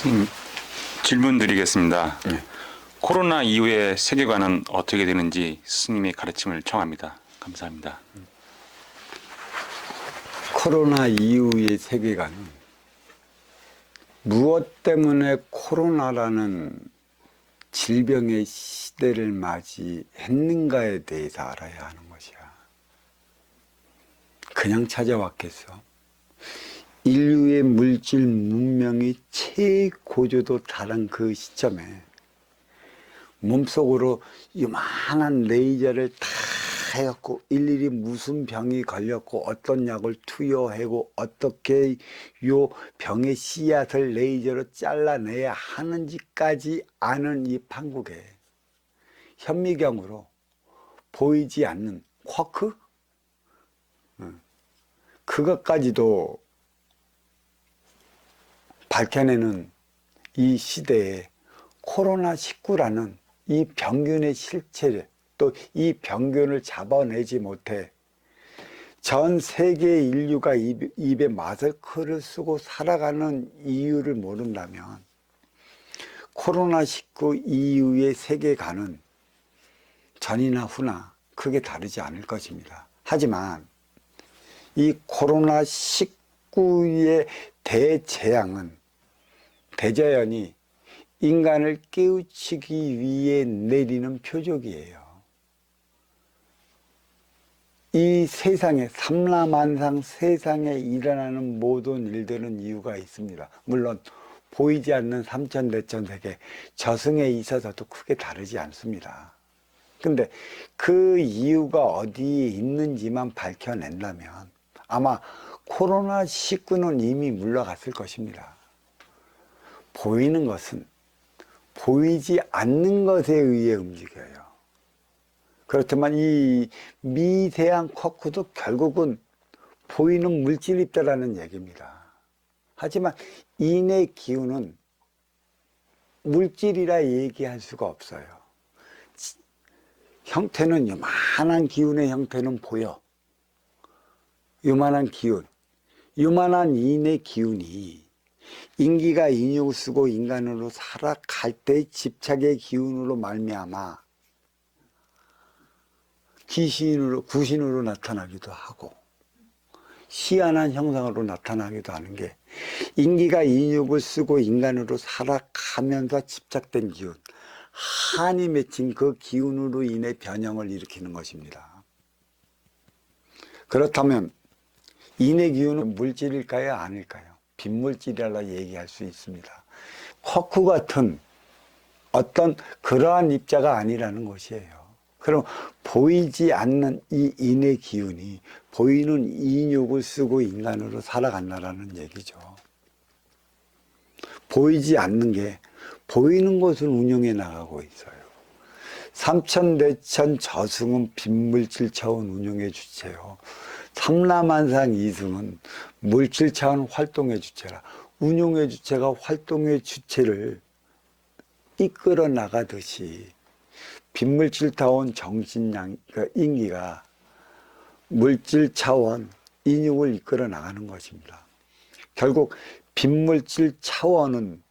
선생님, 질문 드리겠습니다. 네. 코로나 이후의 세계관은 어떻게 되는지 스님의 가르침을 청합니다. 감사합니다. 코로나 이후의 세계관, 무엇 때문에 코로나라는 질병의 시대를 맞이했는가에 대해서 알아야 하는 것이야. 그냥 찾아왔겠어. 인류의 물질 문명이 최고조도 달한 그 시점에 몸속으로 요만한 레이저를 다 해갖고 일일이 무슨 병이 걸렸고 어떤 약을 투여하고 어떻게 요 병의 씨앗을 레이저로 잘라내야 하는지까지 아는 이 판국에 현미경으로 보이지 않는 쿼크? 그것까지도 밝혀내는 이 시대에 코로나19라는 이 병균의 실체를 또 이 병균을 잡아내지 못해 전 세계 인류가 입에 마스크를 쓰고 살아가는 이유를 모른다면 코로나19 이후의 세계관은 전이나 후나 크게 다르지 않을 것입니다. 하지만 이 코로나19의 대재앙은 대자연이 인간을 깨우치기 위해 내리는 표적이에요. 이 세상에 삼라만상 세상에 일어나는 모든 일들은 이유가 있습니다. 물론 보이지 않는 삼천대천 세계 저승에 있어서도 크게 다르지 않습니다. 근데 그 이유가 어디에 있는지만 밝혀낸다면 아마 코로나19는 이미 물러갔을 것입니다. 보이는 것은 보이지 않는 것에 의해 움직여요. 그렇지만 이 미세한 쿼크도 결국은 보이는 물질이 있다라는 얘기입니다. 하지만 인의 기운은 물질이라 얘기할 수가 없어요. 형태는 요만한 기운의 형태는 보여. 요만한 기운, 요만한 인의 기운이 인기가 인육을 쓰고 인간으로 살아갈 때의 집착의 기운으로 말미암아 구신으로 나타나기도 하고 희한한 형상으로 나타나기도 하는 게 인기가 인육을 쓰고 인간으로 살아가면서 집착된 기운, 한이 맺힌 그 기운으로 인해 변형을 일으키는 것입니다. 그렇다면 인의 기운은 물질일까요? 아닐까요? 빈물질이라 얘기할 수 있습니다. 쿼크 같은 어떤 그러한 입자가 아니라는 것이에요. 그럼 보이지 않는 이 인의 기운이 보이는 인육을 쓰고 인간으로 살아간다는 얘기죠. 보이지 않는 게 보이는 것을 운영해 나가고 있어요. 삼천대천 저승은 빈물질 차원 운영의 주체요. 삼라만상 이승은 물질 차원 활동의 주체라. 운용의 주체가 활동의 주체를 이끌어 나가듯이 빈물질 차원 정신량, 인기가 물질 차원 인육을 이끌어 나가는 것입니다. 결국 빈물질 차원은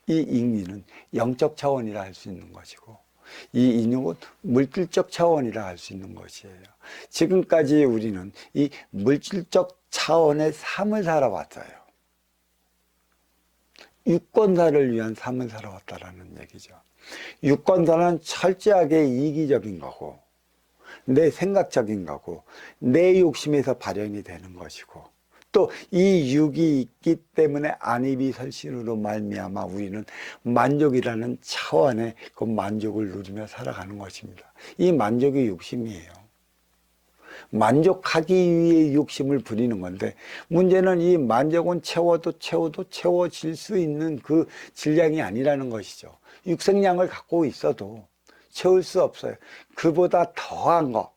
이 인기는 영적 차원이라 할 수 있는 것이고 이 인육은 물질적 차원이라 할 수 있는 것이에요. 지금까지 우리는 이 물질적 차원의 삶을 살아왔어요. 유권사를 위한 삶을 살아왔다라는 얘기죠. 유권사는 철저하게 이기적인 거고 내 생각적인 거고 내 욕심에서 발현이 되는 것이고 또 이 육이 있기 때문에 안입이 설신으로 말미암아 우리는 만족이라는 차원의 그 만족을 누리며 살아가는 것입니다. 이 만족이 욕심이에요. 만족하기 위해 욕심을 부리는 건데 문제는 이 만족은 채워도 채워질 수 있는 그 질량이 아니라는 것이죠. 육생량을 갖고 있어도 채울 수 없어요. 그보다 더한 거,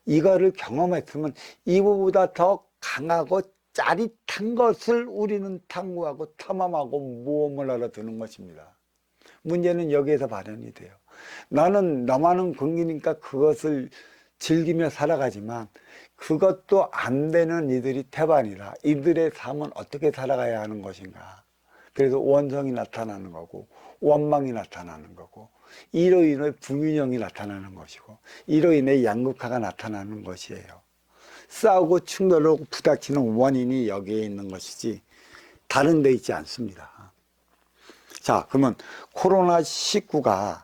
이거를 경험했으면 이보다 더 강하고 짜릿한 것을 우리는 탐구하고 탐험하고 모험을 하러 드는 것입니다. 문제는 여기에서 발현이 돼요. 나는 나만은 긍기니까 그것을 즐기며 살아가지만 그것도 안 되는 이들이 태반이라 이들의 삶은 어떻게 살아가야 하는 것인가. 그래서 원성이 나타나는 거고 원망이 나타나는 거고 이로 인해 불균형이 나타나는 것이고 이로 인해 양극화가 나타나는 것이에요. 싸우고 충돌하고 부닥치는 원인이 여기에 있는 것이지 다른 데 있지 않습니다. 자, 그러면 코로나19가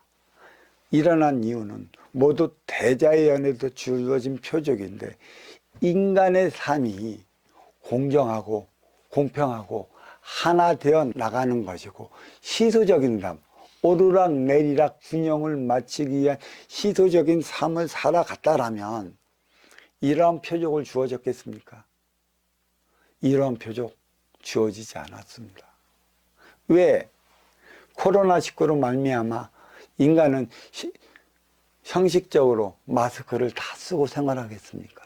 일어난 이유는 모두 대자연에서 주어진 표적인데 인간의 삶이 공정하고 공평하고 하나 되어 나가는 것이고 시소적인 삶, 오르락내리락 균형을 맞추기 위한 시소적인 삶을 살아갔다라면 이러한 표적을 주어졌겠습니까? 이러한 표적 주어지지 않았습니다. 왜? 코로나19로 말미암아 인간은 형식적으로 마스크를 다 쓰고 생활하겠습니까?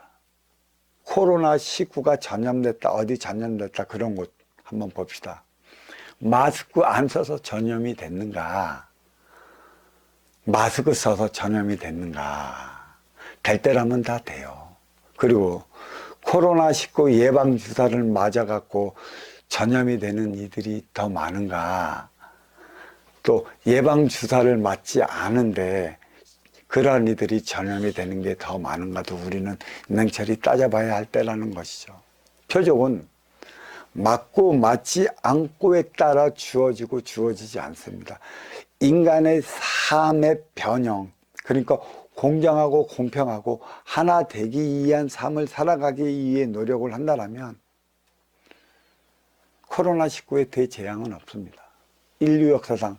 코로나19가 전염됐다, 어디 전염됐다 그런 곳 한번 봅시다. 마스크 안 써서 전염이 됐는가? 마스크 써서 전염이 됐는가? 될 때라면 다 돼요. 그리고 코로나19 예방주사를 맞아갖고 전염이 되는 이들이 더 많은가? 또 예방주사를 맞지 않은데 그러한 이들이 전염이 되는 게 더 많은가도 우리는 냉철히 따져봐야 할 때라는 것이죠. 표적은 맞고 맞지 않고에 따라 주어지고 주어지지 않습니다. 인간의 삶의 변형, 그러니까 공정하고 공평하고 하나 되기 위한 삶을 살아가기 위해 노력을 한다면 코로나19에 대재앙은 없습니다. 인류 역사상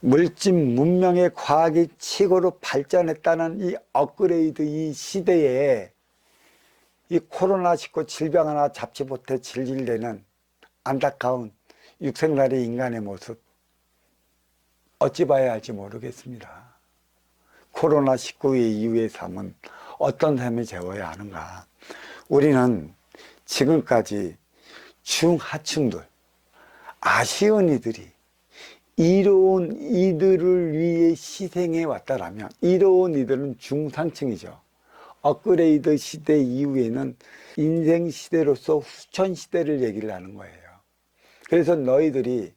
물질 문명의 과학이 최고로 발전했다는 이 업그레이드 이 시대에 이 코로나19 질병 하나 잡지 못해 질질대는 안타까운 육생날의 인간의 모습 어찌 봐야 할지 모르겠습니다. 코로나19 이후의 삶은 어떤 삶을 재워야 하는가? 우리는 지금까지 중하층들, 아쉬운 이들이 이로운 이들을 위해 희생해 왔다라면 이로운 이들은 중상층이죠. 업그레이드 시대 이후에는 인생 시대로서 후천 시대를 얘기를 하는 거예요. 그래서 너희들이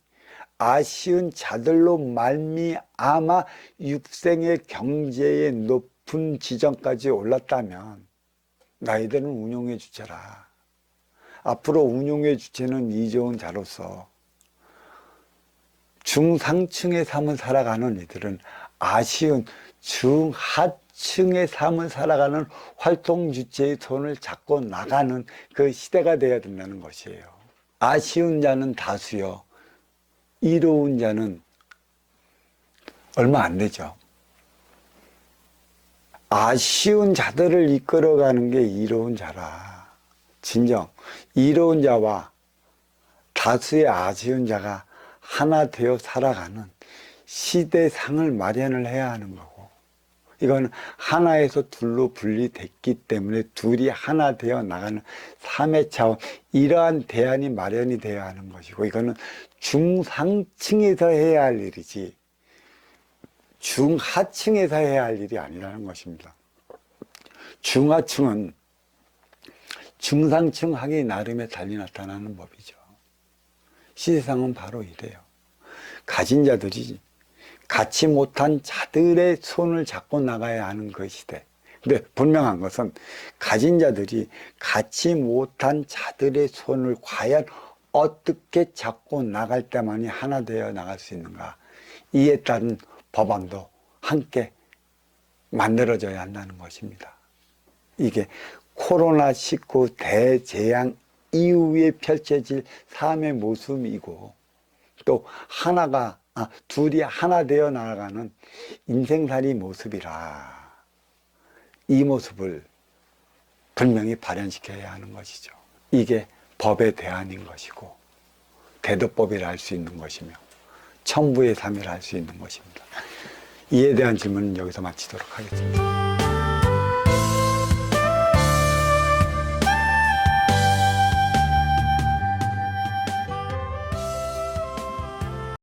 아쉬운 자들로 말미암아 육생의 경제의 높은 지점까지 올랐다면 너희들은 운용의 주체라. 앞으로 운용의 주체는 이재훈 자로서 중상층의 삶을 살아가는 이들은 아쉬운 중하층의 삶을 살아가는 활동 주체의 손을 잡고 나가는 그 시대가 되어야 된다는 것이에요. 아쉬운 자는 다수요. 이로운 자는 얼마 안 되죠. 아쉬운 자들을 이끌어가는 게 이로운 자라. 진정 이로운 자와 다수의 아쉬운 자가 하나 되어 살아가는 시대상을 마련을 해야 하는 거고, 이건 하나에서 둘로 분리됐기 때문에 둘이 하나 되어 나가는 3회 차원, 이러한 대안이 마련이 되어야 하는 것이고, 이거는 중상층에서 해야 할 일이지 중하층에서 해야 할 일이 아니라는 것입니다. 중하층은 중상층 하기 나름의 달리 나타나는 법이죠. 시세상은 바로 이래요. 가진 자들이 갖지 못한 자들의 손을 잡고 나가야 하는 그 시대. 근데 분명한 것은 가진 자들이 갖지 못한 자들의 손을 과연 어떻게 잡고 나갈 때만이 하나 되어 나갈 수 있는가. 이에 따른 법안도 함께 만들어져야 한다는 것입니다. 이게 코로나19 대재앙 이후에 펼쳐질 삶의 모습이고, 또 둘이 하나 되어 나아가는 인생살이 모습이라, 이 모습을 분명히 발현시켜야 하는 것이죠. 이게 법의 대안인 것이고 대도법이라 할 수 있는 것이며 천부의 삶이라 할 수 있는 것입니다. 이에 대한 질문은 여기서 마치도록 하겠습니다.